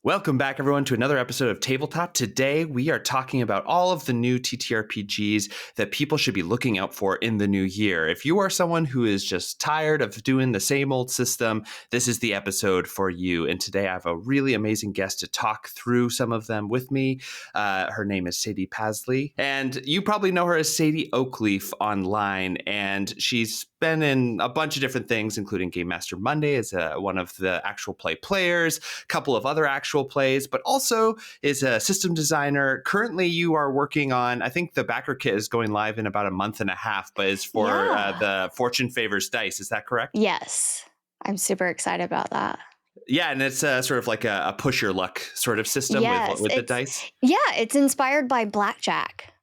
Welcome back, everyone, to another episode of Tabletop. Today, we are talking about all of the new TTRPGs that people should be looking out for in the new year. If you are someone who is just tired of doing the same old system, this is the episode for you. And today, I have a really amazing guest to talk through some of them with me. Her name is Sadie Pasley, and you probably know her as Sadie Oakleaf online, and she's been in a bunch of different things, including Game Master Monday as one of the actual play players, a couple of other actual plays, but also is a system designer. Currently, you are working on, I think the backer kit is going live in about a month and a half, but is for the Fortune Favors Dice. Is that correct? Yes. I'm super excited about that. Yeah, and it's sort of like a push your luck sort of system with the dice. Yeah, it's inspired by blackjack.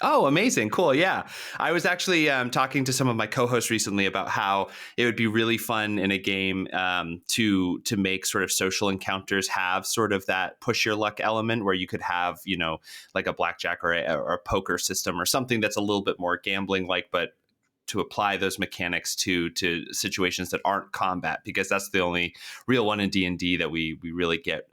Oh, amazing. Cool. Yeah. I was actually talking to some of my co-hosts recently about how it would be really fun in a game to make sort of social encounters have sort of that push your luck element where you could have, like a blackjack or a poker system or something that's a little bit more gambling like, but to apply those mechanics to situations that aren't combat, because that's the only real one in D&D that we really get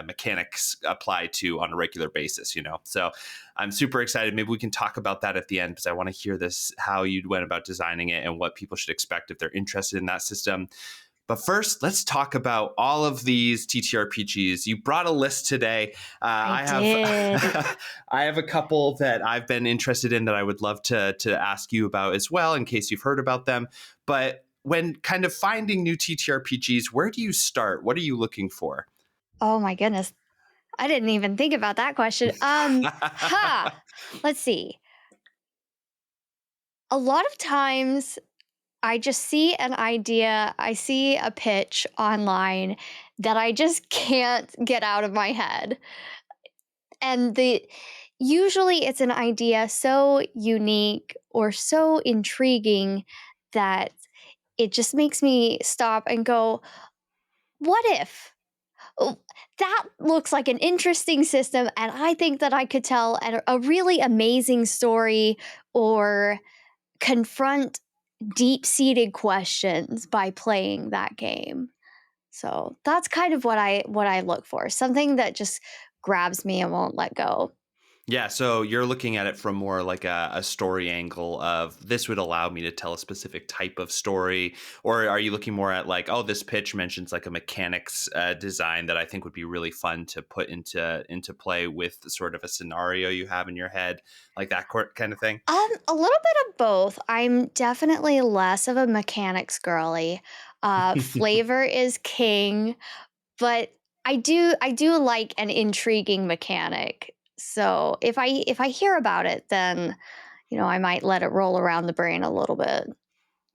mechanics applied to on a regular basis, So I'm super excited. Maybe we can talk about that at the end, because I want to hear this, how you went about designing it and what people should expect if they're interested in that system. But first, let's talk about all of these TTRPGs. You brought a list today. I did. I have a couple that I've been interested in that I would love to ask you about as well, in case you've heard about them. But when kind of finding new TTRPGs, where do you start? What are you looking for? Oh my goodness. I didn't even think about that question. Let's see. A lot of times I just see an idea, I see a pitch online that I just can't get out of my head. And usually it's an idea so unique or so intriguing that it just makes me stop and go, what if? Oh, that looks like an interesting system, and I think that I could tell a really amazing story or confront deep-seated questions by playing that game. So that's kind of what I look for. Something that just grabs me and won't let go. Yeah, so you're looking at it from more like a story angle of this would allow me to tell a specific type of story, or are you looking more at like, oh, this pitch mentions like a mechanics design that I think would be really fun to put into play with the sort of a scenario you have in your head, like that kind of thing? A little bit of both. I'm definitely less of a mechanics girly. Flavor is king, but I do like an intriguing mechanic. So if I hear about it, then I might let it roll around the brain a little bit.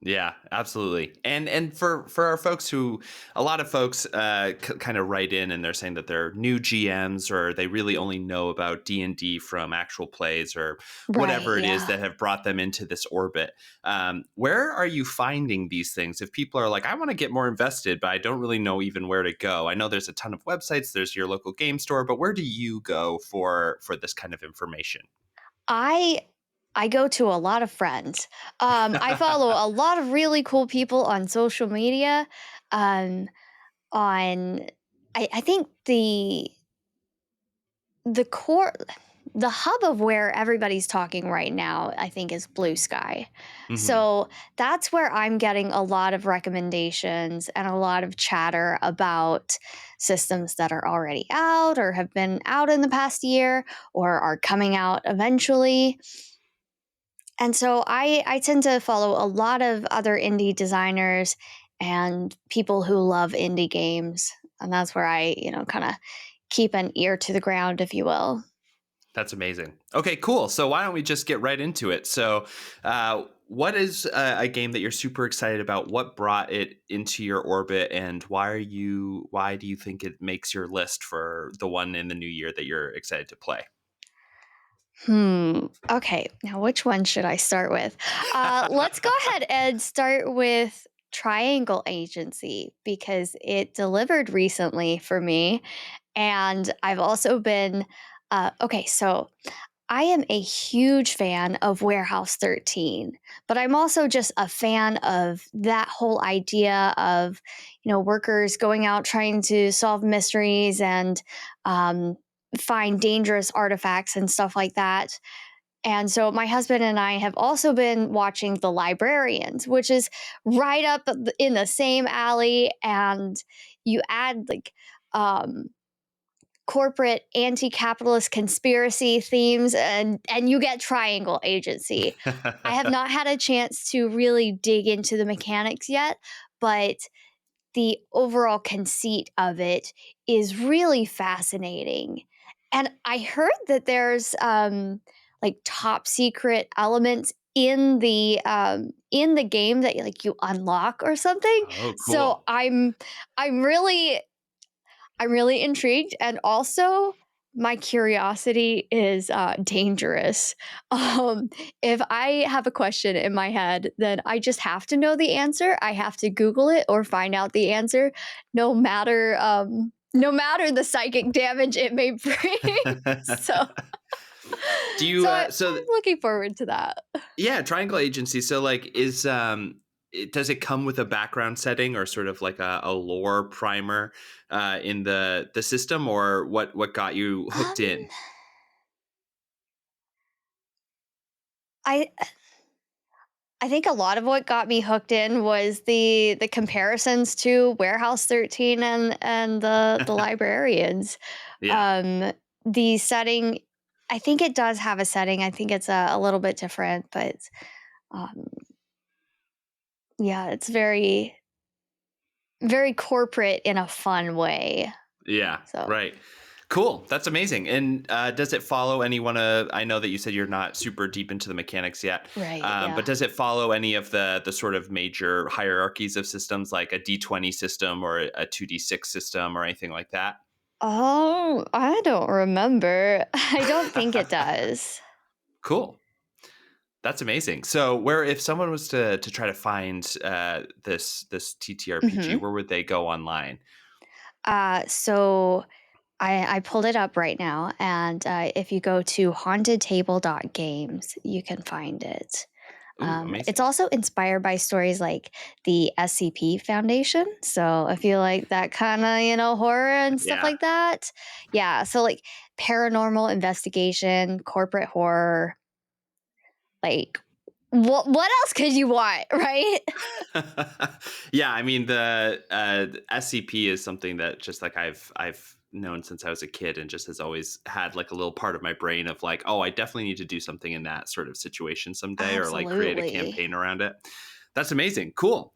Yeah, absolutely. And for our folks a lot of folks kind of write in and they're saying that they're new GMs or they really only know about D&D from actual plays or whatever it is that have brought them into this orbit. Where are you finding these things? If people are like, I want to get more invested, but I don't really know even where to go. I know there's a ton of websites, there's your local game store, but where do you go for this kind of information? I go to a lot of friends. I follow a lot of really cool people on social media. Um, on I think the core the hub of where everybody's talking right now, I think, is Blue Sky. Mm-hmm. So that's where I'm getting a lot of recommendations and a lot of chatter about systems that are already out or have been out in the past year or are coming out eventually. And so I tend to follow a lot of other indie designers and people who love indie games. And that's where I, kind of keep an ear to the ground, if you will. That's amazing. Okay, cool. So why don't we just get right into it? So what is a game that you're super excited about? What brought it into your orbit, and why do you think it makes your list for the one in the new year that you're excited to play? Okay. Now, which one should I start with? Let's go ahead and start with Triangle Agency because it delivered recently for me. And I've also been, okay, so I am a huge fan of Warehouse 13, but I'm also just a fan of that whole idea of, workers going out trying to solve mysteries and um, find dangerous artifacts and stuff like that. And so my husband and I have also been watching The Librarians, which is right up in the same alley. And you add um, corporate anti-capitalist conspiracy themes, and you get triangle agency. I have not had a chance to really dig into the mechanics yet, but the overall conceit of it is really fascinating. And I heard that there's like top secret elements in the game that you unlock or something. Oh, So cool. I'm really intrigued, and also my curiosity is dangerous. Um, if I have a question in my head, then I just have to know the answer. I have to Google it or find out the answer, no matter the psychic damage it may bring. so, Do so you I'm looking forward to that. yeah, triangle agency. So like does it come with a background setting or sort of like a lore primer in the system, or what got you hooked Um, in? I I think a lot of what got me hooked in was the comparisons to Warehouse 13 and the librarians. Yeah. Um, the setting, I think it does have a setting. I think it's a little bit different, but um, yeah, it's very very corporate in a fun way. Yeah, So right. Cool. That's amazing. And does it follow any one of? I know that you said you're not super deep into the mechanics yet, right, but yeah. does it follow any of the sort of major hierarchies of systems, like a D20 system or a 2D6 system or anything like that? Oh, I don't remember. I don't think it does. Cool. That's amazing. So, where if someone was to try to find this TTRPG, Hmm. where would they go online? So I pulled it up right now, and if you go to hauntedtable.games, you can find it. Ooh, It's amazing. also inspired by stories like the SCP Foundation. So if you like that kind of, horror and stuff Yeah. like that. Yeah. So like paranormal investigation, corporate horror, like what else could you want, right? Yeah, I mean the SCP is something that just like I've known since I was a kid, and just has always had like a little part of my brain of like, oh, I definitely need to do something in that sort of situation someday, or like create a Absolutely. campaign around it. That's amazing. Cool.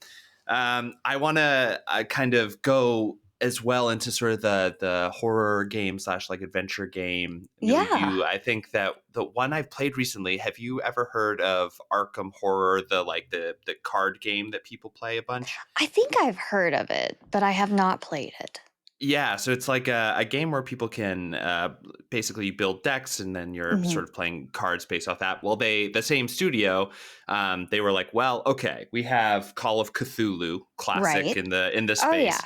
I want to kind of go as well into sort of the horror game slash like adventure game Yeah. milieu. I think that the one I've played recently. Have you ever heard of Arkham Horror, the card game that people play a bunch? I think I've heard of it, but I have not played it. Yeah, so it's like a game where people can basically build decks, and then you're Hmm. sort of playing cards based off that. Well, the same studio, they were like, well, okay, we have Call of Cthulhu, classic Right. in the Oh, yeah. space.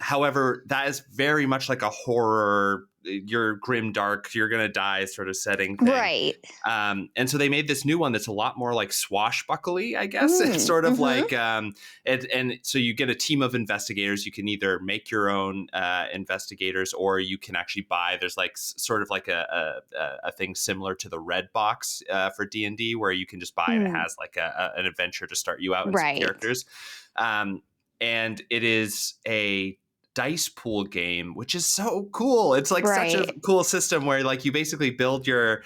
However, that is very much like a horror, you're grim dark, you're gonna die sort of setting thing. Right. And so they made this new one that's a lot more like swashbuckly, I guess. It's Mm, sort of mhm. like, and so you get a team of investigators. You can either make your own investigators, or you can actually buy. There's like sort of like a thing similar to the Red Box for D&D, where you can just buy, and it Mm, has like an adventure to start you out and some right. characters. Um, and it is a dice pool game, which is so cool. It's like such a Right. cool system where like you basically build your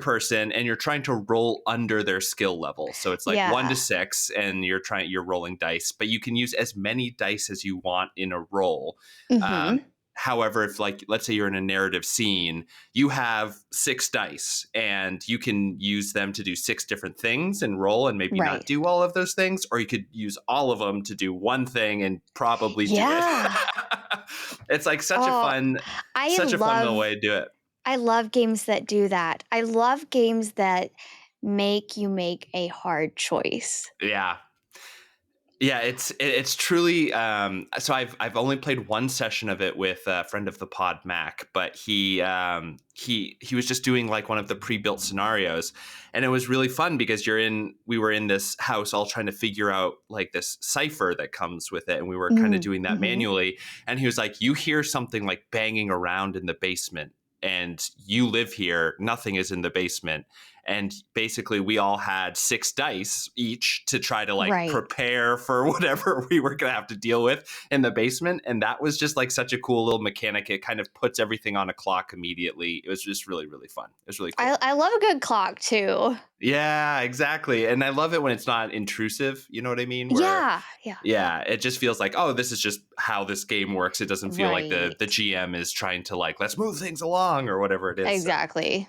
person, and you're trying to roll under their skill level. So it's like one Yeah. to six, and you're rolling dice, but you can use as many dice as you want in a roll. Mhm. Um, However, if like let's say you're in a narrative scene, you have six dice, and you can use them to do six different things and roll, and maybe not Right. do all of those things, or you could use all of them to do one thing and probably do it. Yeah. It's like such a Oh, fun, I such a fun little love way to do it. I love games that do that. I love games that make you make a hard choice. Yeah. Yeah, it's truly. So I've only played one session of it with a friend of the pod, Mac, but he was just doing like one of the pre-built scenarios, and it was really fun because we were in this house all trying to figure out like this cipher that comes with it, and we were kind of doing that Mm-hmm. manually. And he was like, "You hear something like banging around in the basement." And you live here, nothing is in the basement. And basically we all had 6 dice each to try to like Right. prepare for whatever we were going to have to deal with in the basement. And that was just like such a cool little mechanic. It kind of puts everything on a clock immediately. It was just really, really fun. It was really cool. I love a good clock too. Yeah, exactly. And I love it when it's not intrusive, you know what I mean, where Yeah, yeah, yeah, it just feels like, oh, this is just how this game works. It doesn't feel like the right. GM is trying to like, let's move things along or whatever it is. So Exactly.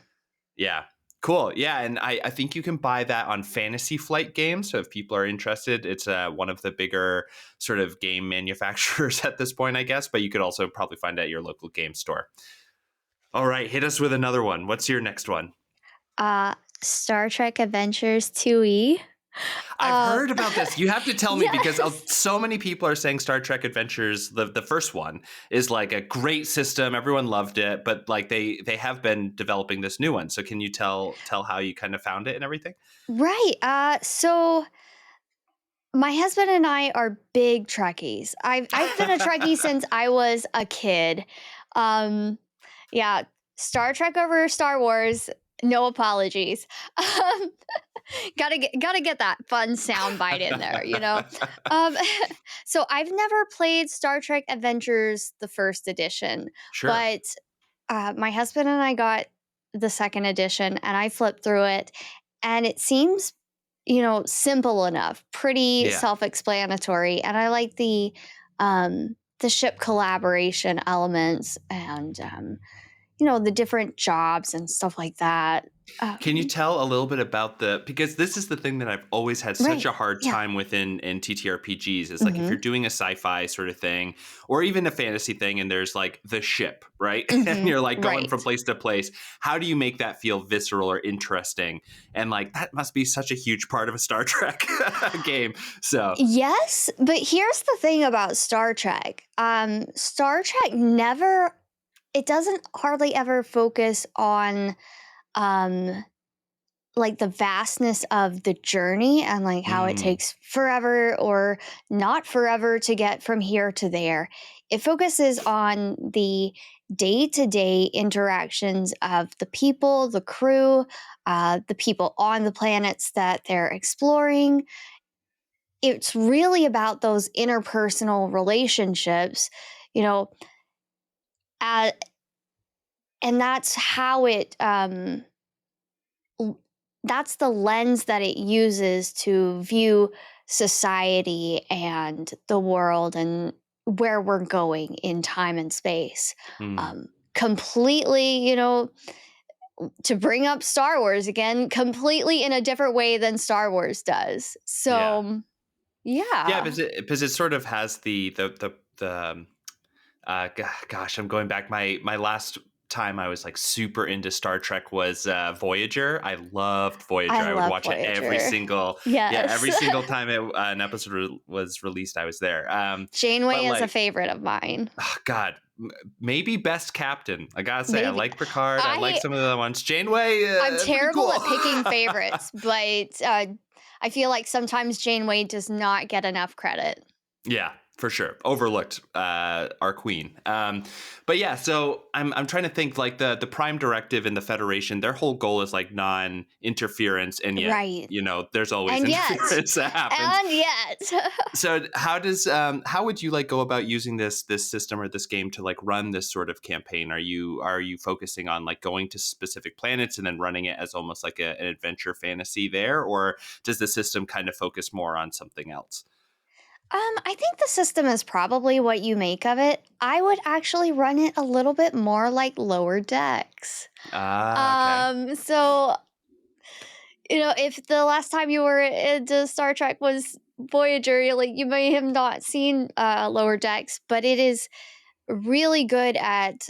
yeah. Cool. Yeah. And I think you can buy that on Fantasy Flight Games. So if people are interested, it's one of the bigger sort of game manufacturers at this point, I guess. But you could also probably find it at your local game store. All right. Hit us with another one. What's your next one? Uh, Star Trek Adventures 2E. I've Um, heard about this. You have to tell me because yes. so many people are saying Star Trek Adventures, the first one, is like a great system. Everyone loved it, but like they have been developing this new one. So can you tell how you kind of found it and everything? Right. So my husband and I are big Trekkies. I've been a Trekkie since I was a kid. Um, yeah, Star Trek over Star Wars. No apologies. Um, gotta get that fun sound bite in there, you know. Um, so I've never played Star Trek Adventures the first edition, Sure. but my husband and I got the second edition, and I flipped through it, and it seems, simple enough, pretty Yeah. self-explanatory, and I like the ship collaboration elements and the different jobs and stuff like that. Can you Um, tell a little bit about because this is the thing that I've always had such right. a hard Yeah. time with in TTRPGs is like if you're Mhm. doing a sci-fi sort of thing or even a fantasy thing and there's like the ship, right? And Mhm. you're like going from Right. place to place, how do you make that feel visceral or interesting? And like that must be such a huge part of a Star Trek game. So, Yes, but here's the thing about Star Trek. Star Trek never it doesn't hardly ever focus on um like the vastness of the journey and like how it mm, takes forever or not forever to get from here to there. It focuses on the day-to-day interactions of the people, the crew, the people on the planets that they're exploring. It's really about those interpersonal relationships, you know, uh, and that's how that's the lens that it uses to view society and the world and where we're going in time and space. mm, Completely, to bring up Star Wars again, completely in a different way than Star Wars does. yeah. So, Yeah, yeah. because it sort of has gosh, I'm going back. My last time I was like super into Star Trek was Voyager. I loved Voyager. I I would love watch it Voyager. Yes. every single time an episode was released. I was there. But Janeway is a like, favorite of mine. oh, God, maybe best captain. I gotta say, I Maybe. like Picard. I like I some of the other ones. Janeway, I'm pretty terrible cool. at picking favorites, but I feel like sometimes Janeway does not get enough credit. Yeah, for sure. Overlooked, our queen. But yeah, so I'm trying to think like the Prime Directive and the Federation. Their whole goal is like non-interference, and yet Right. there's always And yet, interference that happens. and yet. So how would you like go about using this system or this game to like run this sort of campaign? Are you focusing on like going to specific planets and then running it as almost like an adventure fantasy there, or does the system kind of focus more on something else? I think the system is probably what you make of it. I would actually run it a little bit more like lower decks. Ah, okay. So if the last time you were into Star Trek was Voyager, you may have not seen Lower Decks, but it is really good at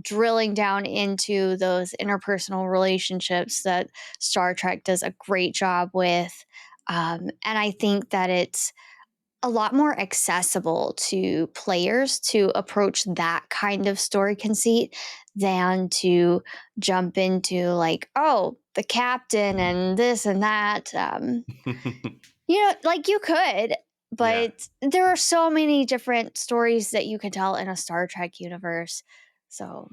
drilling down into those interpersonal relationships that Star Trek does a great job with. And I think that it's a lot more accessible to players to approach that kind of story conceit than to jump into like, oh, the captain and this and that. Like you could, Yeah, but there are so many different stories that you can tell in a Star Trek universe. So,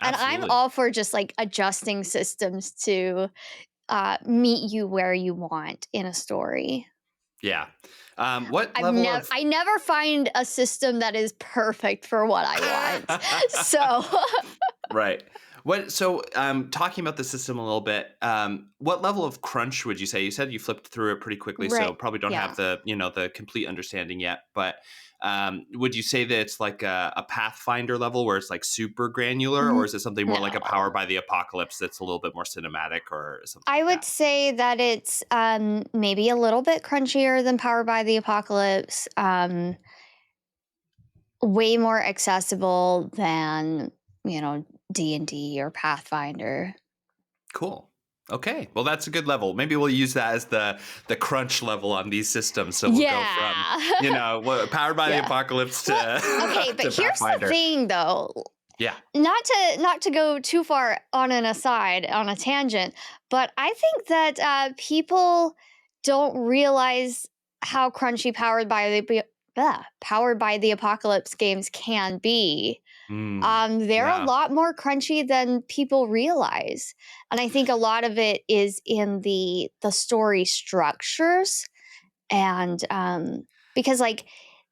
and I'm absolutely. all for just like adjusting systems to meet you where you want in a story. Yeah. What level of I never find a system that is perfect for what I want. So, right. What so talking about the system a little bit, what level of crunch would you say? You said you flipped through it pretty quickly, so right. probably don't have Yeah. the complete understanding yet. But would you say that it's like a Pathfinder level where it's like super granular, or N- is it something more like a Power no. by the Apocalypse that's a little bit more cinematic or something I like would that? say that it's maybe a little bit crunchier than Powered by the Apocalypse. Way more accessible than, D&D or Pathfinder. Cool. Okay. Well, that's a good level. Maybe we'll use that as the crunch level on these systems. So we'll go from, Yeah. Powered by the Yeah. Apocalypse Well, okay, to but to here's the Pathfinder. thing though. Yeah. Not to go too far on an aside, on a tangent, but I think that, people don't realize how crunchy Powered by the Apocalypse games can be. They're a Yeah. lot more crunchy than people realize, and I think a lot of it is in the story structures and because like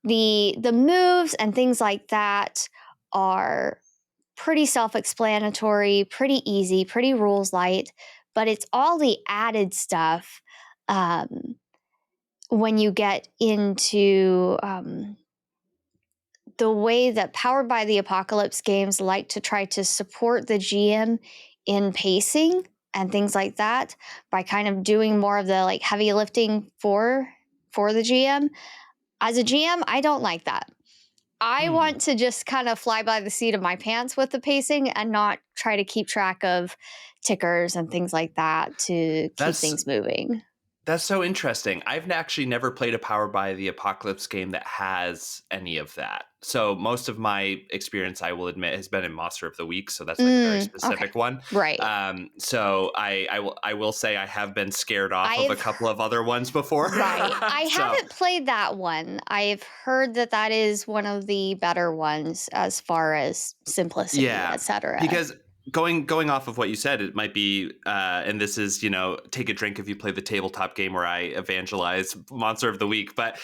the moves and things like that are pretty self-explanatory, pretty easy, pretty rules light, but it's all the added stuff um, when you get into the way that Powered by the Apocalypse games like to try to support the GM in pacing and things like that by kind of doing more of the like heavy lifting for the GM. As a GM, I don't like that. I Hmm. want to just kind of fly by the seat of my pants with the pacing and not try to keep track of tickers and things like that to keep That's things moving. That's so interesting. I've actually never played a Power by the Apocalypse game that has any of that. So most of my experience, I will admit, has been in Monster of the Week. So that's like a very Okay. specific one. Right. So I will say I have been scared off of a I've couple of other ones before. Right. I So haven't played that one. I've heard that that is one of the better ones as far as simplicity, yeah, etc. because going off of what you said, it might be, and this is take a drink if you play the tabletop game where I evangelize Monster of the Week. But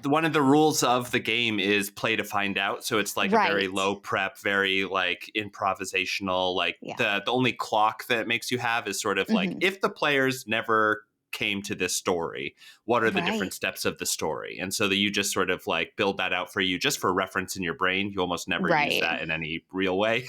one of the rules of the game is play to find out. So it's like a very Right. low prep, very like improvisational. Like Yeah. the only clock that it makes you have is sort of like Mhm. if the players never came to this story, what are the different Right. steps of the story? And so that you just sort of like build that out for you just for reference in your brain. You almost never use Right. that in any real way.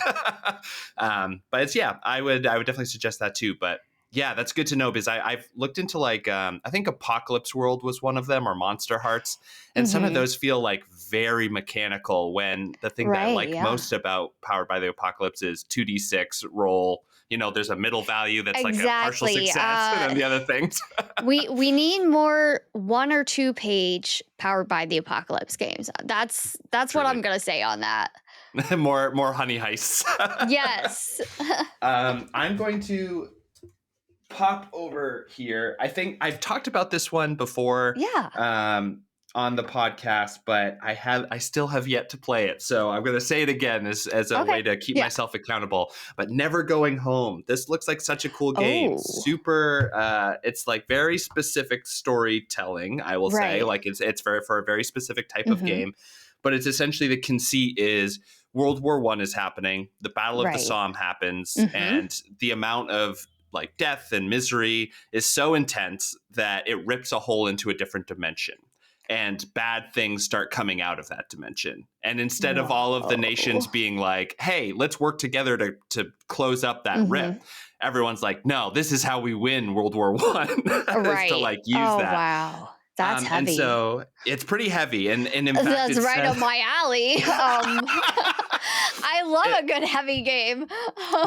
But it's yeah, I would definitely suggest that too. But yeah, that's good to know because I've looked into like I think Apocalypse World was one of them or Monster Hearts, and some of Mhm. those feel like very mechanical. When the thing that I Right, like yeah. most about Powered by the Apocalypse is 2d6 roll. There's a middle value that's like a partial Exactly. success, and then the other things. We need more 1 or 2 page Powered by the Apocalypse games. That's what I'm Truly. gonna say on that. More honey heists. Yes. I'm going to pop over here. I think I've talked about this one before Yeah. on the podcast, but I still have yet to play it. So I'm going to say it again as a way Okay. to keep Yeah. myself accountable. But Never Going Home. This looks like such a cool game. Oh, Super. It's like very specific storytelling. I will say, right. like it's for a very specific type of Mhm. game. But it's essentially the conceit is World War I is happening. The Battle of the Right. Somme happens, Mhm. and the amount of like death and misery is so intense that it rips a hole into a different dimension and bad things start coming out of that dimension. And instead of all of the nations Whoa. being like, hey, let's work together to close up that rip, Mhm. everyone's like, no, this is how we win World War One is to Right. like use Oh, that. wow. That's And heavy. so it's pretty heavy. And in fact, That's it right says up my alley. I love a good heavy game.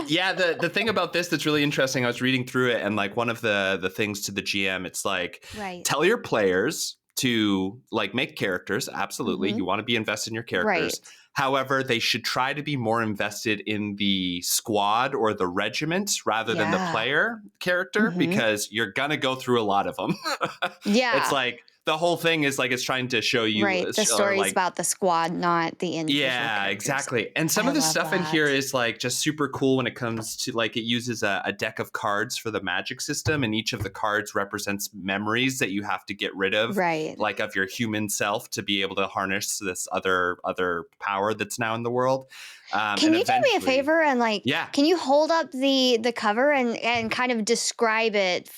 Yeah, the thing about this that's really interesting, I was reading through it, and like one of the things to the GM, it's like, Right. tell your players to like make characters. Absolutely, Mhm. you want to be invested in your characters. Right. However, they should try to be more invested in the squad or the regiment rather than the Yeah. player character, Mhm. because you're gonna go through a lot of them. It's Yeah. like the whole thing is like it's trying to show you Right. The or story's like about the squad, not the individual yeah, characters. exactly. And some I of the love stuff in here that. is like just super cool when it comes to like it uses a deck of cards for the magic system, and each of the cards represents memories that you have to get rid of, Right. like of your human self, to be able to harness this other power that's now in the world. Can And you do me a eventually, favor and like yeah, can you hold up the cover and kind of describe it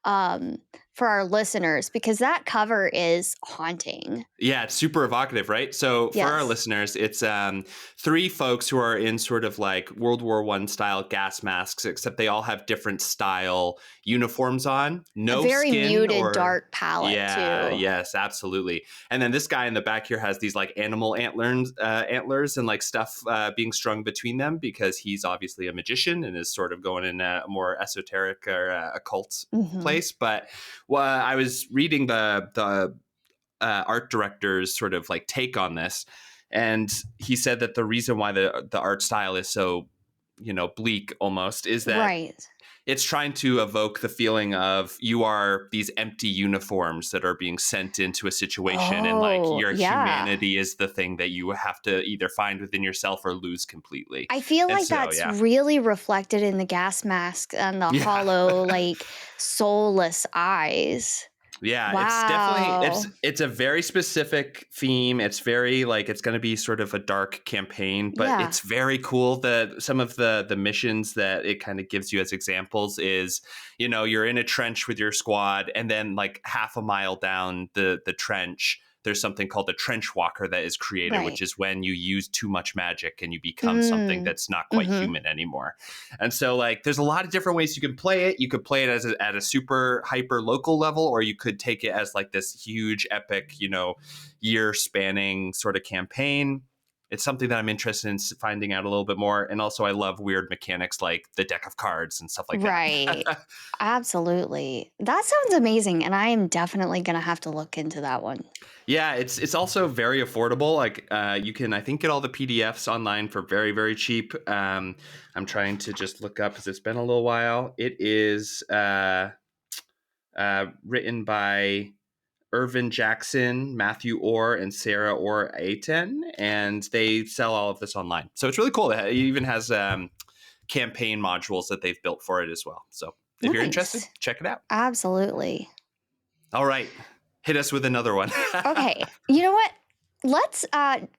um for our listeners because that cover is haunting. yeah, it's super evocative, right? So for our Yes. listeners, it's three folks who are in sort of like World War One style gas masks, except they all have different style uniforms on, A no very skin muted or dark palette yeah, too. yes, absolutely. And then this guy in the back here has these like animal antlers and like stuff being strung between them because he's obviously a magician and is sort of going in a more esoteric or occult Mhm. place. But I was reading the art director's sort of like take on this, and he said that the reason why the art style is so bleak almost is that Right. it's trying to evoke the feeling of you are these empty uniforms that are being sent into a situation, and like Oh, your yeah. humanity is the thing that you have to either find within yourself or lose completely. I feel And like so that's yeah. really reflected in the gas mask and the Yeah. hollow, like, soulless eyes. Yeah, it's definitely Wow. it's a very specific theme. It's very like it's going to be sort of a dark campaign, but Yeah. it's very cool that some of the missions that it kind of gives you as examples is, you're in a trench with your squad, and then like half a mile down the trench there's something called a trench walker that is created, which Right. is when you use too much magic and you become something Mm. that's not quite Mhm. human anymore. And so, like, there's a lot of different ways you can play it. You could play it as at a super hyper local level, or you could take it as like this huge, epic, year spanning sort of campaign. It's something that I'm interested in finding out a little bit more. And also, I love weird mechanics like the deck of cards and stuff like Right. that. Absolutely. That sounds amazing, and I am definitely gonna have to look into that one. Yeah, it's also very affordable. Like you can, I think, get all the PDFs online for very, very cheap. I'm trying to just look up because it's been a little while. It is written by Irvin Jackson, Matthew Orr, and Sarah Orr Aten, and they sell all of this online. So it's really cool. It even has campaign modules that they've built for it as well. So if you're interested, Nice. check it out. Absolutely. All right, hit us with another one. Okay. You know what? Let's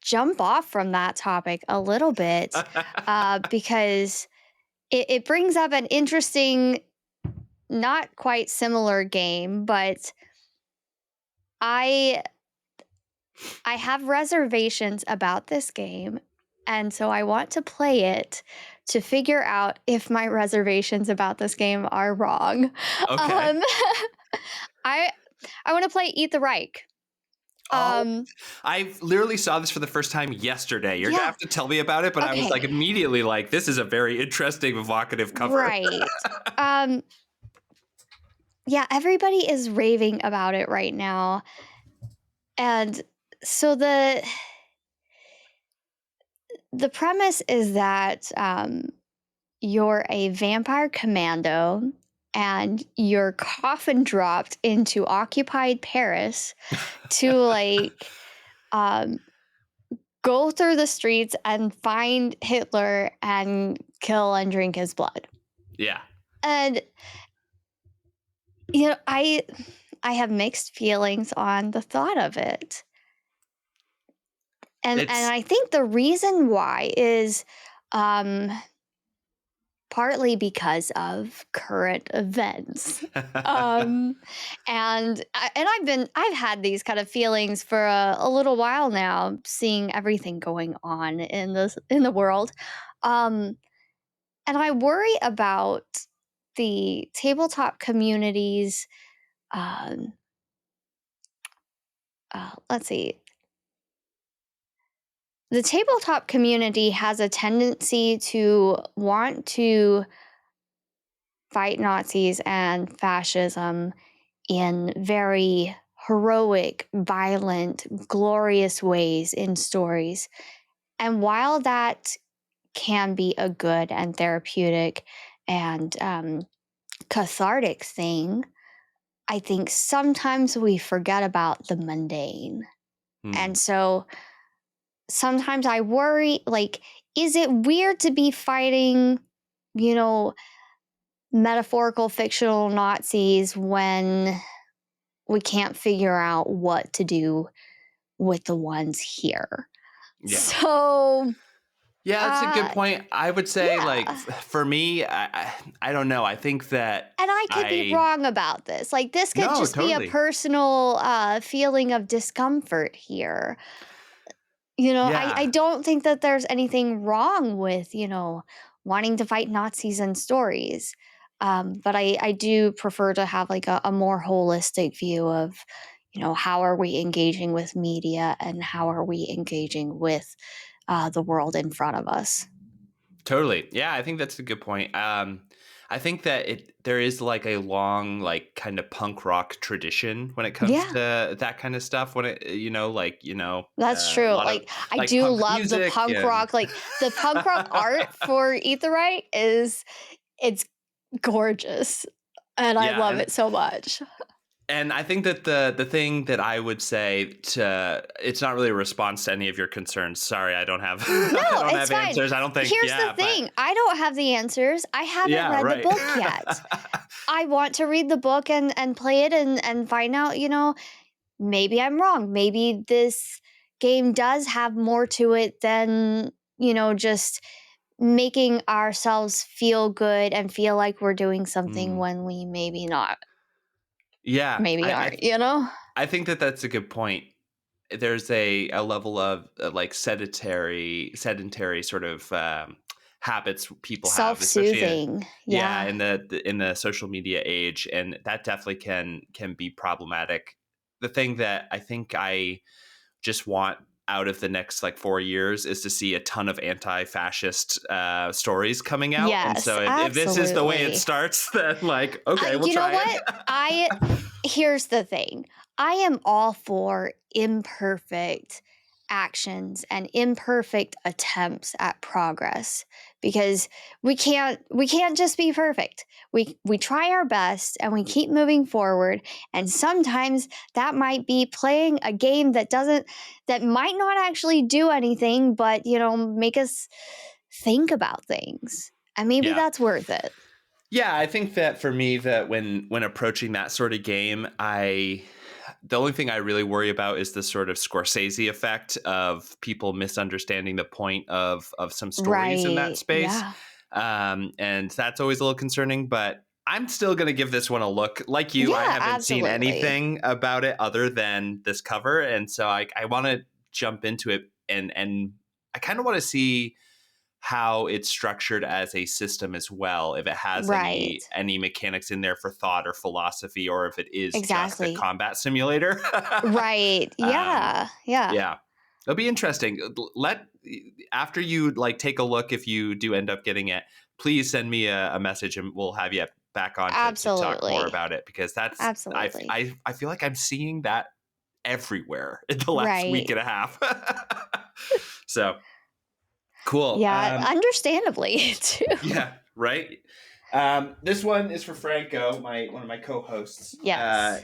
jump off from that topic a little bit because it brings up an interesting, not quite similar game, but I I have reservations about this game, and so I want to play it to figure out if my reservations about this game are wrong. Okay. Um, I I want to play Eat the Reich. Oh, Um, I literally saw this for the first time yesterday. You're gonna yeah. have to tell me about it, but I was like Okay. immediately like, this is a very interesting, evocative cover. Right. Um, yeah, everybody is raving about it right now. And so the premise is that you're a vampire commando and you're coffin dropped into occupied Paris to like um, go through the streets and find Hitler and kill and drink his blood. Yeah. And I have mixed feelings on the thought of it. And It's I think the reason why is um partly because of current events. Um, and I've had these kind of feelings for a little while now, seeing everything going on in the world, um, and I worry about the tabletop communities. Um, let's see, the tabletop community has a tendency to want to fight Nazis and fascism in very heroic, violent, glorious ways in stories. And while that can be a good and therapeutic and cathartic thing, I think sometimes we forget about the mundane. Hmm. And so sometimes I worry, like, is it weird to be fighting, you know, metaphorical fictional Nazis when we can't figure out what to do with the ones here? Yeah. So, Yeah, that's a good uh, point. I would say, like, yeah. for me, I don't know. I think that And I could be I wrong about this. Like, this could no, just be a totally. personal feeling of discomfort here. I Yeah, don't think that there's anything wrong with, wanting to fight Nazis in stories. But I do prefer to have like a more holistic view of, how are we engaging with media and how are we engaging with the world in front of us. totally. Yeah, I think that's a good point. I think that there is like a long, like kind of punk rock tradition when it comes Yeah. to that kind of stuff. When That's a true. lot of Like, I like do punk love the music punk and rock. Like, the punk rock art for Etherite it's gorgeous. And I yeah, love it so much. and I think that the thing that I would say to it's not really a response to any of your concerns. Sorry, I don't have No, I don't it's have fine. answers. I don't think. Here's the Yeah, but thing, I don't have the answers. I haven't yeah, read the right. book yet. I want to read the book and play it and find out, maybe I'm wrong. Maybe this game does have more to it than, just making ourselves feel good and feel like we're doing something Hmm. when we Yeah, maybe aren't. I think that that's a good point. There's a level of like sedentary sort of habits people have, especially Self-soothing. yeah, Yeah. in the social media age, and that definitely can be problematic. The thing that I think I just want out of the next like 4 years is to see a ton of anti-fascist stories coming out. And Yes, so if this is the way it absolutely. starts, then like, okay, we'll You know try it. what? I Here's the thing. I am all for imperfect actions and imperfect attempts at progress because we can't just be perfect. We try our best and we keep moving forward, and sometimes that might be playing a game that might not actually do anything but, make us think about things. And maybe Yeah. that's worth it. Yeah, I think that for me that when approaching that sort of game, the only thing I really worry about is the sort of Scorsese effect of people misunderstanding the point of some stories in that Right. space. Yeah. And that's always a little concerning, but I'm still going to give this one a look. Like you, I Yeah, haven't seen absolutely. anything about it other than this cover. And so I want to jump into it and I kind of want to see how it's structured as a system as well, if it has Right. any mechanics in there for thought or philosophy, or if it is just a Exactly. combat simulator. Right. um, Yeah. Yeah. yeah, it'll be interesting. Let After you like take a look, if you do end up getting it, please send me a message and we'll have you back on to talk more Absolutely. about it, because that's Absolutely. I feel like I'm seeing that everywhere in the last week Right. and a half. So cool. Yeah, understandably too. Yeah, right. This one is for Franco, my one of my co-hosts. Yes.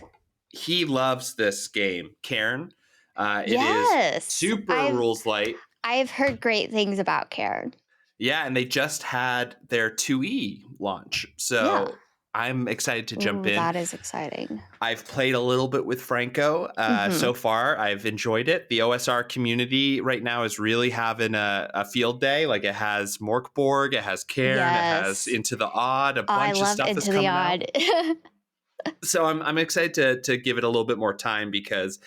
He loves this game, Cairn. It is Yes. super I've rules light. I've heard great things about Karen. Yeah, and they just had their 2E launch, Yeah. so I'm excited to jump Ooh, in. that is exciting. I've played a little bit with Franco Mhm. so far. I've enjoyed it. The OSR community right now is really having a field day. Like it has Morkborg, it has Cairn, it has Yes. Into the Odd. A I bunch of love stuff is Into the coming out. Odd. So I'm excited to give it a little bit more time, because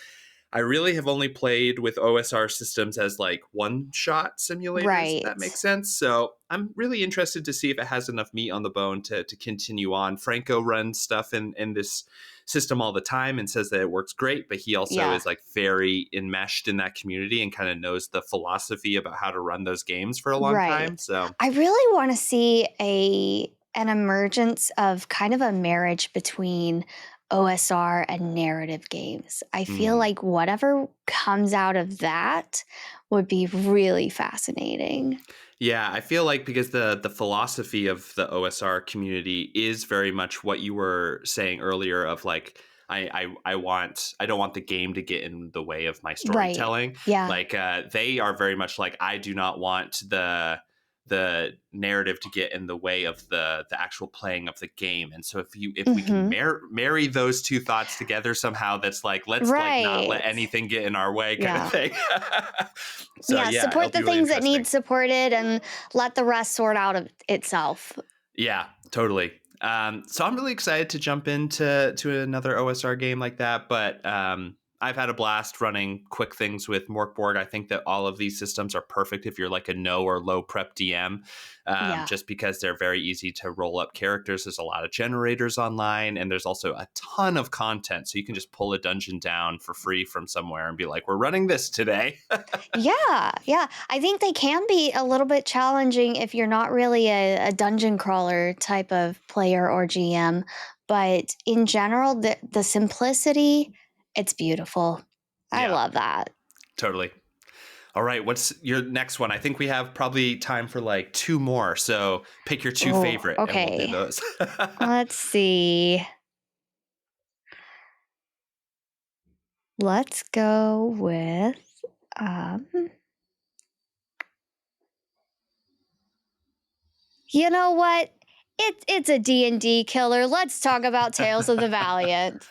I really have only played with OSR systems as like one-shot simulators, if that Right. makes sense. So I'm really interested to see if it has enough meat on the bone to continue on. Franco runs stuff in this system all the time and says that it works great, but he also Yeah. is like very enmeshed in that community and kind of knows the philosophy about how to run those games for a long time. Right. So I really want to see an emergence of kind of a marriage between OSR and narrative games. I feel mm, like whatever comes out of that would be really fascinating. yeah, I feel like because the philosophy of the OSR community is very much what you were saying earlier of like I don't want the game to get in the way of my Right. storytelling. Yeah. Like they are very much like I do not want the narrative to get in the way of the actual playing of the game. And so if we can Mhm. marry those two thoughts together somehow, that's like let's like not let Right. anything get in our way kind of Yeah. thing. So Yeah, yeah, it'll support be the really things that interesting. need supported and let the rest sort out of itself. Yeah, totally. So I'm really excited to jump into another OSR game like that. But I've had a blast running quick things with Morkborg. I think that all of these systems are perfect if you're like a no or low prep DM, Yeah. just because they're very easy to roll up characters. There's a lot of generators online, and there's also a ton of content. So you can just pull a dungeon down for free from somewhere and be like, we're running this today. Yeah, yeah. I think they can be a little bit challenging if you're not really a dungeon crawler type of player or GM. But in general, the simplicity, it's beautiful. I Yeah, love that. totally. All right, what's your next one? I think we have probably time for like two more. So pick your two Oh, favorite and we'll do okay. those. Let's see. Let's go with um you know what? It's a D&D killer. Let's talk about Tales of the Valiant.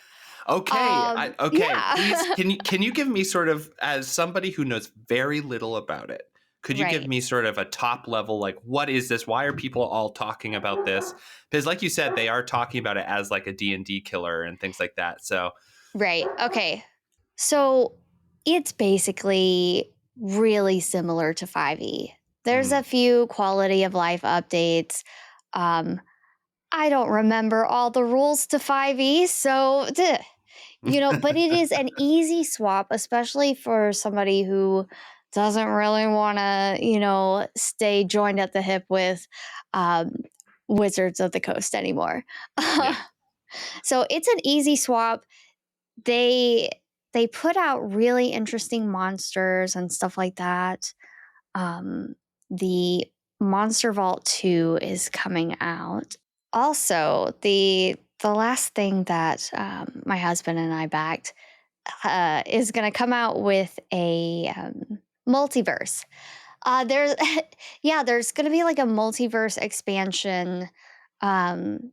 Okay, okay. Please, Yeah. can you give me sort of as somebody who knows very little about it? Could you give me Right. sort of a top level, like what is this? Why are people all talking about this? Because, like you said, they are talking about it as like a D and D killer and things like that. So, Right. Okay. So it's basically really similar to 5e. There's a mm, few quality of life updates. Um, I don't remember all the rules to 5e, so but it is an easy swap, especially for somebody who doesn't really want to, stay joined at the hip with um, Wizards of the Coast anymore. yeah. So it's an easy swap. They they put out really interesting monsters and stuff like that. The Monster Vault 2 is coming out. Also, the last thing that my husband and I backed is going to come out with a multiverse. There's yeah, there's going to be like a multiverse expansion, um,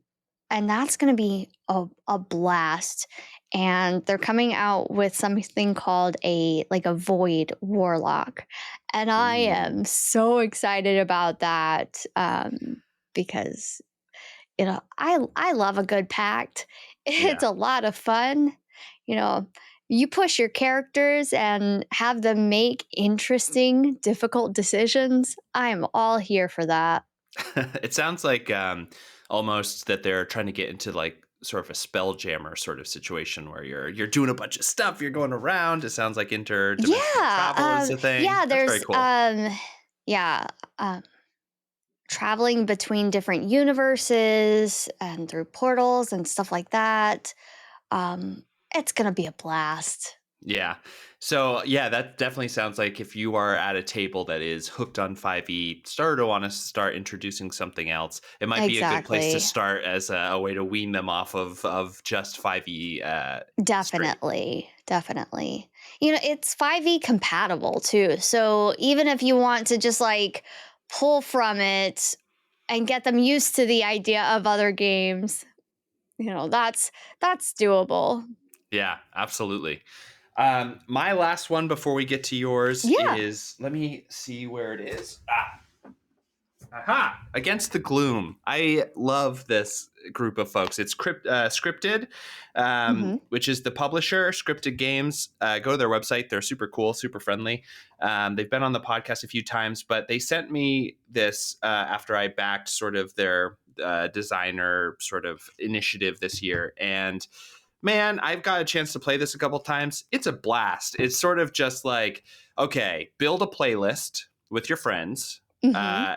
and that's going to be a blast. And they're coming out with something called a void warlock, and I Ooh, am so excited about that because I love a good pact. It's yeah. a lot of fun. You know, you push your characters and have them make interesting, difficult decisions. I'm all here for that. It sounds like almost that they're trying to get into like sort of a spell jammer sort of situation where you're doing a bunch of stuff, you're going around. It sounds like interdimensional Yeah, travel is a thing. yeah, That's very cool. yeah, um, traveling between different universes and through portals and stuff like that. It's gonna be a blast. Yeah. So yeah, that definitely sounds like if you are at a table that is hooked on 5e, start to want to start introducing something else. It might be a good place to Exactly. start as a way to wean them off of just 5e straight. Definitely, definitely. It's 5e compatible too. So even if you want to just like pull from it and get them used to the idea of other games, that's doable. Yeah, absolutely. My last one before we get to yours Yeah. is let me see where it is. Ah, Aha! Against the Gloom. I love this group of folks. It's Scripted, Mhm. which is the publisher, Scripted Games. Go to their website. They're super cool, super friendly. They've been on the podcast a few times, but they sent me this after I backed sort of their designer sort of initiative this year. And man, I've got a chance to play this a couple times. It's a blast. It's sort of just like, okay, build a playlist with your friends. Mhm. Uh,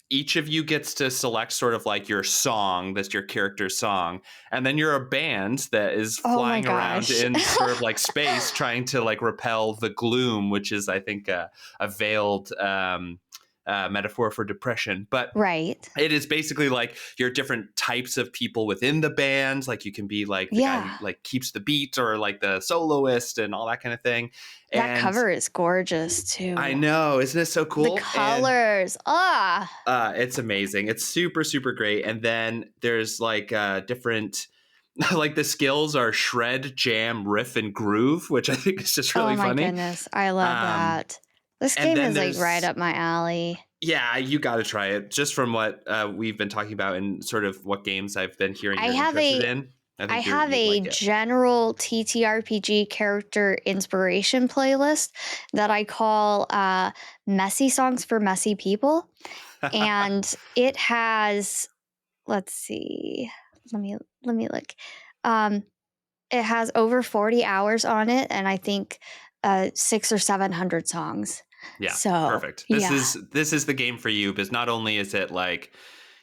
each of you gets to select sort of like your song, that's your character's song, and then you're a band that is Oh my flying around gosh. in sort of like space trying to like repel the gloom, which is I think a veiled metaphor for depression. But Right. it is basically like your different types of people within the band. Like you can be like the guy who Yeah. like keeps the beat, or like the soloist and all that kind of thing. That And cover is gorgeous I too. know, isn't it so The cool? And colors. Ah. it's amazing. It's super, super great. And then there's like different, like the skills are shred, jam, riff, and groove, which I think is just Oh really my funny. goodness. I love Um, that. This and game then is like right there's, up my alley. yeah, you got to try it. Just from what we've been talking about and sort of what games I've been hearing I you're have interested a in, I I think have you'd a like it. general TTRPG character inspiration playlist that I call Messy Songs for Messy People. And it has, let's see, let me look. Um, it has over 40 hours on it, and I think 600 or 700 songs. Yeah, So perfect. yeah, This is the game for you, because not only is it like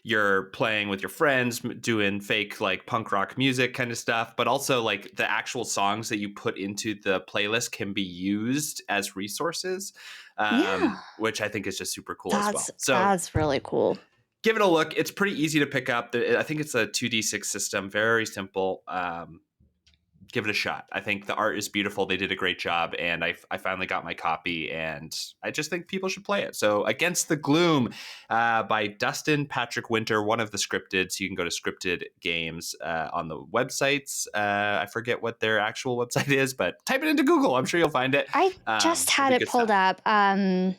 you're playing with your friends, doing fake like punk rock music kind of stuff, but also like the actual songs that you put into the playlist can be used as resources, yeah, which I think is just super cool as that's well. So that's really cool. give it a look. It's pretty easy to pick up. I think it's a 2d6 system, very simple. Give it a shot. I think the art is beautiful. They did a great job, and I finally got my copy, and I just think people should play it. So, Against the Gloom by Dustin Patrick Winter, one of the scripted. So you can go to Scripted Games on the websites. I forget what their actual website is, but type it into Google. I'm sure you'll find it. I just It'll had be it good pulled stuff. up.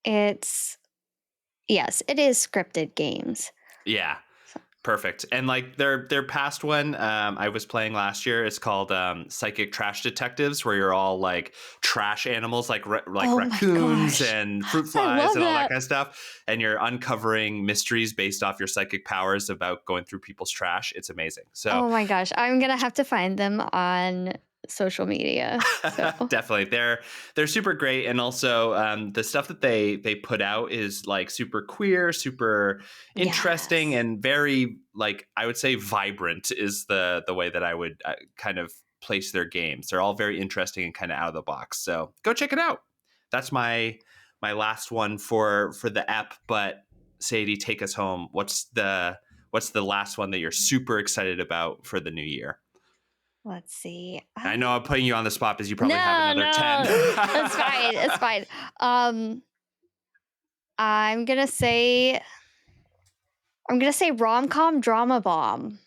It's yes, it is scripted games. Yeah. So- Perfect. And like their past one, I was playing last year. It's called Psychic Trash Detectives, where you're all like trash animals, like like Oh my raccoons gosh, and fruit I flies love and all that that. kind of stuff. And you're uncovering mysteries based off your psychic powers about going through people's trash. It's amazing. So Oh my gosh, I'm gonna have to find them on social media. So definitely, they're super great, and also the stuff that they put out is like super queer, super interesting, yes, and very like I would say vibrant is the way that I would kind of place their games. They're all very interesting and kind of out of the box. So go check it out. That's my last one for the app. But Sadie, take us home. What's the last one that you're super excited about for the new year? let's see. I know I'm putting you on the spot because you probably have No, another 10. no, it's fine. It's fine. Um, I'm gonna say I'm gonna say Romcom Drama Bomb.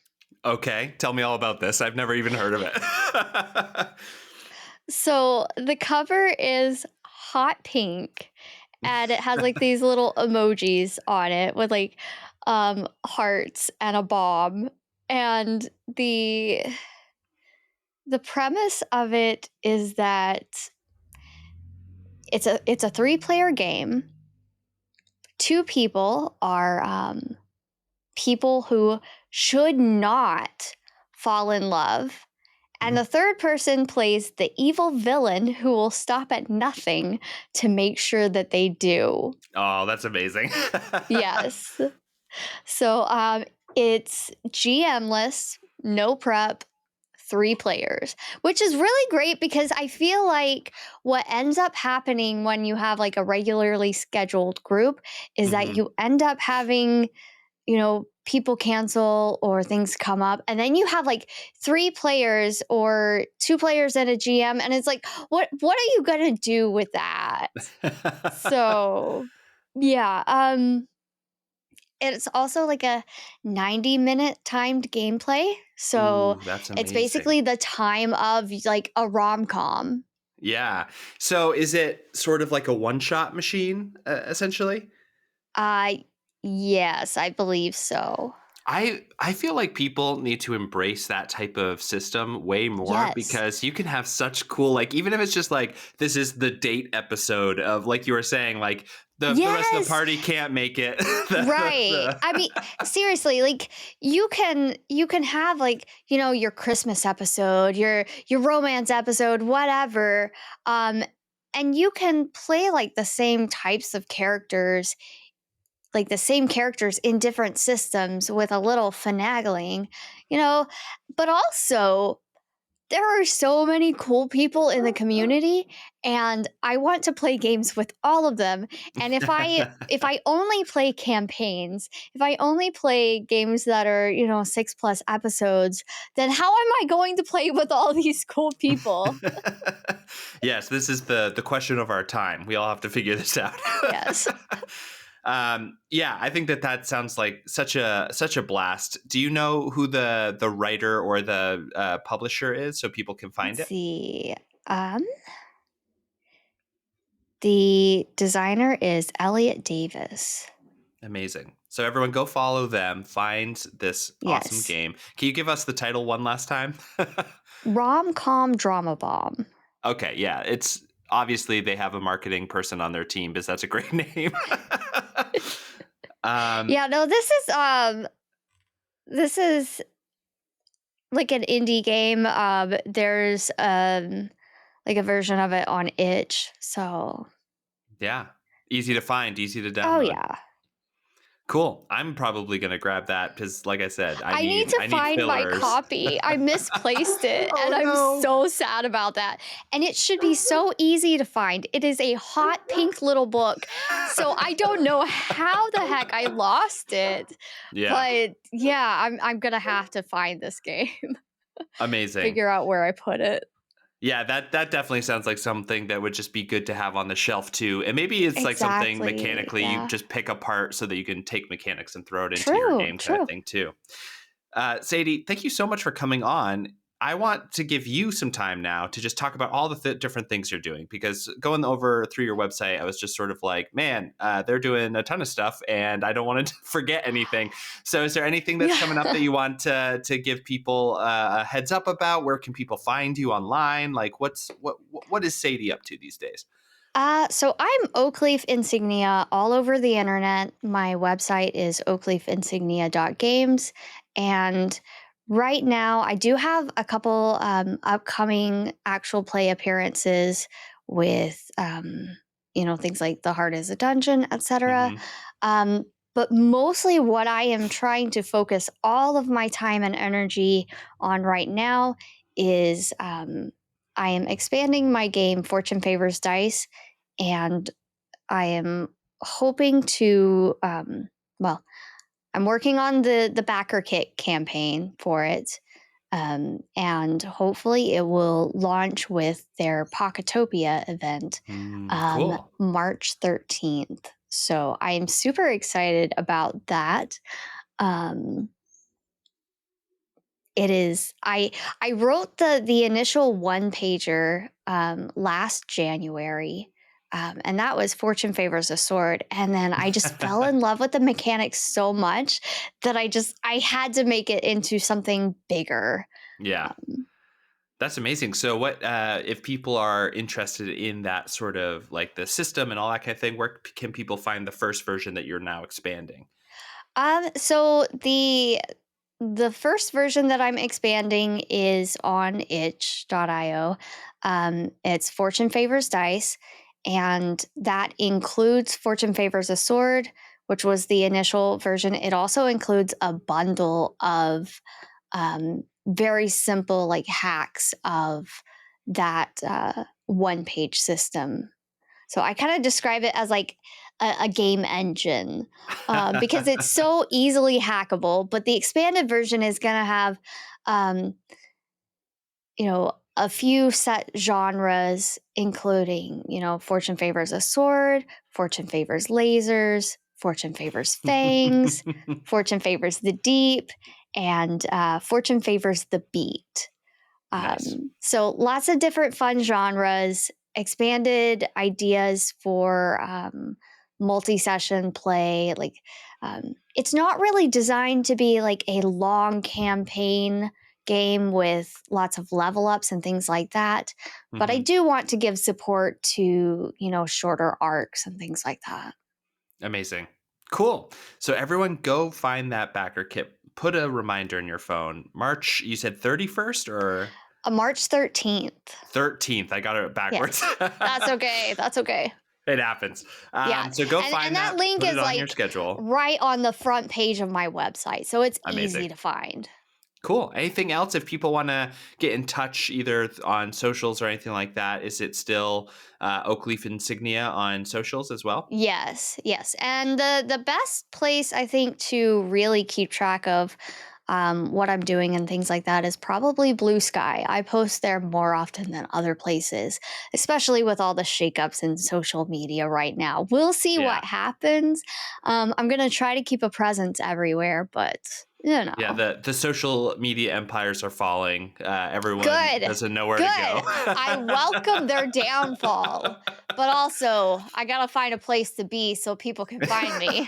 Okay, tell me all about this. I've never even heard of it. So the cover is hot pink, and it has like these little emojis on it with like hearts and a bomb. And the premise of it is that it's a 3-player game. Two people are people who should not fall in love. And the third person plays the evil villain who will stop at nothing to make sure that they do. Oh, that's amazing. Yes. So it's GM-less, no prep, 3 players, which is really great because I feel like what ends up happening when you have like a regularly scheduled group is that Mhm. you end up having, people cancel or things come up, and then you have like 3 players or 2 players and a GM, and it's like, what are you gonna do with that? So yeah, it's also like a 90-minute timed gameplay. So Ooh, that's it's amazing. basically the time of like a rom-com. Yeah. So is it sort of like a one-shot machine, essentially? Uh, yes, I believe so. I feel like people need to embrace that type of system way more Yes. because you can have such cool, like, even if it's just like this is the date episode of, like you were saying, like the rest of the Yes. party can't make it. Right. I mean, seriously, like you can have like, your Christmas episode, your romance episode, whatever. Um and you can play like the same types of characters, like the same characters in different systems with a little finagling, you know, but also there are so many cool people in the community and I want to play games with all of them. And if I only play campaigns, if I only play games that are, 6 plus episodes, then how am I going to play with all these cool people? Yes, this is the question of our time. We all have to figure this out. Yes. Yeah, I think that sounds like such a blast. Do you know who the writer or the publisher is, so people can find Let's it? see. Um the designer is Elliot Davis. Amazing. So everyone, go follow them. Find this awesome Yes. game. Can you give us the title one last time? Romcom Drama Bomb. Okay, yeah, it's obviously they have a marketing person on their team because that's a great name. um, Yeah, no, this is like an indie game. There's like a version of it on itch. So, yeah, easy to find, easy to oh download. yeah. Cool. I'm probably gonna grab that because, like I said, I I need need to I need find my fillers. copy. I misplaced it Oh and I'm no. so sad about that. And it should be so easy to find. It is a hot pink little book. So I don't know how the heck I lost it. Yeah, But yeah, I'm going to have to find this game. amazing. Figure out where I put it. Yeah, that definitely sounds like something that would just be good to have on the shelf too. And maybe it's like something Exactly. mechanically you Yeah. just pick apart so that you can take mechanics and throw it into your True, game kind of true. thing too. Sadie, thank you so much for coming on. I want to give you some time now to just talk about all the different things you're doing because going over through your website, I was just sort of like, man, they're doing a ton of stuff and I don't want to forget anything. So, is there anything that's coming up Yeah. that you want to give people a heads up about? Where can people find you online? Like, what is Sadie up to these days? So I'm Oakleaf Insignia all over the internet. My website is oakleafinsignia.games. And right now, I do have a couple upcoming actual play appearances with, things like The Heart is a Dungeon, etc. Hmm. Um, but mostly what I am trying to focus all of my time and energy on right now is I am expanding my game Fortune Favors Dice and I am hoping to well, I'm working on the backer kit campaign for it. And hopefully it will launch with their Pocketopia event Cool. March 13th. So I am super excited about that. Um, it is I wrote the initial one pager last January, and that was Fortune Favors a Sword. And then I just fell in love with the mechanics so much that I had to make it into something bigger. Yeah. Um, That's amazing. So, what if people are interested in that sort of like the system and all that kind of thing? Where can people find the first version that you're now expanding? so the first version that I'm expanding is on itch.io. It's Fortune Favors Dice, and that includes Fortune Favors a Sword, which was the initial version. It also includes a bundle of very simple like hacks of that one page system. So I kind of describe it as like a game engine because it's so easily hackable. But the expanded version is going to have, um, a few set genres, including, Fortune favors a sword, Fortune favors lasers, Fortune favors fangs, Fortune favors the deep, and Fortune favors the beat. Nice. So lots of different fun genres, expanded ideas for multi-session play. Like, it's not really designed to be like a long campaign game with lots of level ups and things like that. But I Hmm. do want to give support to, shorter arcs and things like that. Amazing. Cool. So everyone go find that backer kit. Put a reminder in your phone. March, you said 31st or March 13th. 13th? I got it backwards. Yes. That's okay. That's okay. It happens. Yeah. So go And find that that, link put it is on your like schedule. right on the front page of my website. So it's Amazing. easy to find. Cool. Anything else if people want to get in touch either on socials or anything like that? Is it still Oakleaf Insignia on socials as well? Yes, yes. And the best place I think to really keep track of what I'm doing and things like that is probably Blue Sky. I post there more often than other places, especially with all the shakeups in social media right now. We'll see Yeah. what happens. I'm gonna try to keep a presence everywhere, but Yeah, the social media empires are falling. Everyone good, doesn't know where to go. good. I welcome their downfall, but also I gotta find a place to be so people can find me.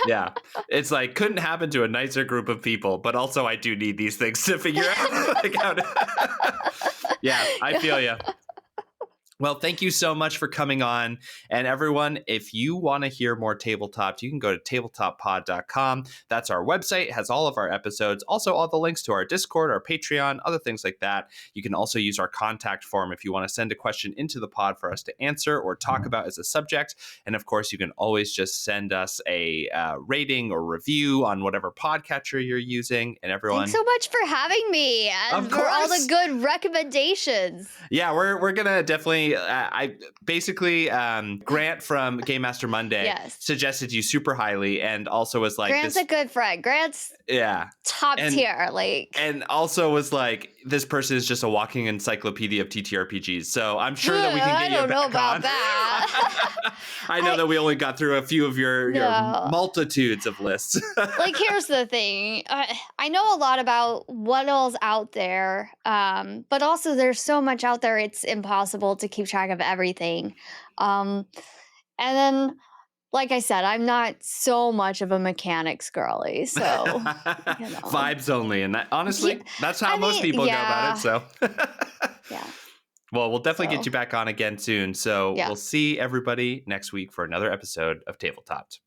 Yeah. It's like couldn't happen to a nicer group of people, but also I do need these things to figure out like how to Yeah, I feel you. Well, thank you so much for coming on. And everyone, if you want to hear more Tabletop, you can go to tabletopppod.com. That's our website. It has all of our episodes, also all the links to our Discord, our Patreon, other things like that. You can also use our contact form if you want to send a question into the pod for us to answer or talk about as a subject. And of course, you can always just send us a rating or review on whatever podcatcher you're using. And Thanks everyone, so much for having me of and for all the course. good recommendations. Yeah, we're gonna definitely. I basically Grant from Game Master Monday Yes. suggested you super highly, and also was like Grant's this. a good friend. Grant's Yeah, top and tier. Like, and also was like this person is just a walking encyclopedia of TTRPGs. So I'm sure that we can I get you don't know back about on. that. I know that we only got through a few of your No. multitudes of lists. Like, here's the thing. I know a lot about what all's out there, but also there's so much out there, it's impossible to keep track of everything. Um, and then, like I said, I'm not so much of a mechanics girly, so, you know. Vibes only, and that Yeah, honestly, that's how I most mean, people go about it. yeah, So. yeah. Well, we'll definitely get So, you back on again soon. So yeah. we'll see everybody next week for another episode of Tabletopped.